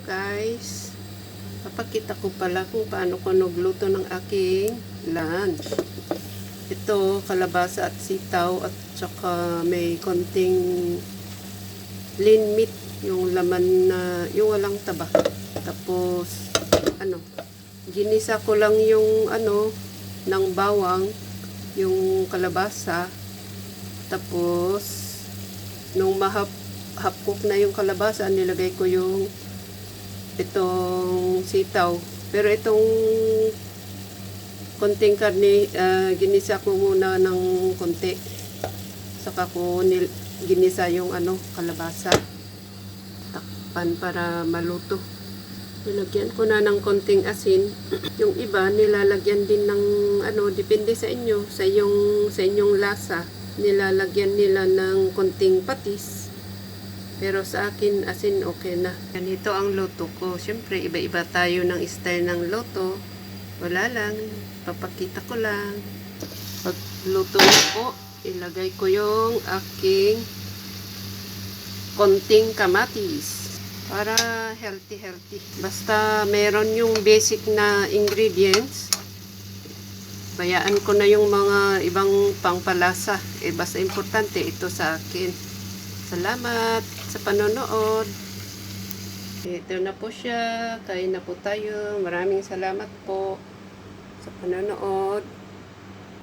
guys, papakita ko pala kung paano ko nagluto ng aking lunch. Ito, kalabasa at sitaw at saka may konting lean meat, yung laman na, yung walang taba. Tapos, ginisa ko lang yung ng bawang, yung kalabasa. Tapos, nung hapkok na yung kalabasa, nilagay ko yung itong sitaw. Pero itong konting karne, ginisa ko muna ng konti. Saka ko ginisa yung kalabasa. Takpan para maluto. Nilagyan ko na ng konting asin. Yung iba nilalagyan din ng depende sa inyo, sa inyong lasa. Nilalagyan nila ng konting patis. Pero sa akin, asin okay na. Ganito ang luto ko. Siyempre, iba-iba tayo ng style ng luto. Wala lang. Papakita ko lang. Pag luto na po, ilagay ko yung aking konting kamatis. Para healthy. Basta meron yung basic na ingredients. Bayaan ko na yung mga ibang pangpalasa. Basta importante ito sa akin. Salamat sa panonood. Ito na po siya. Kain na po tayo. Maraming salamat po sa panonood.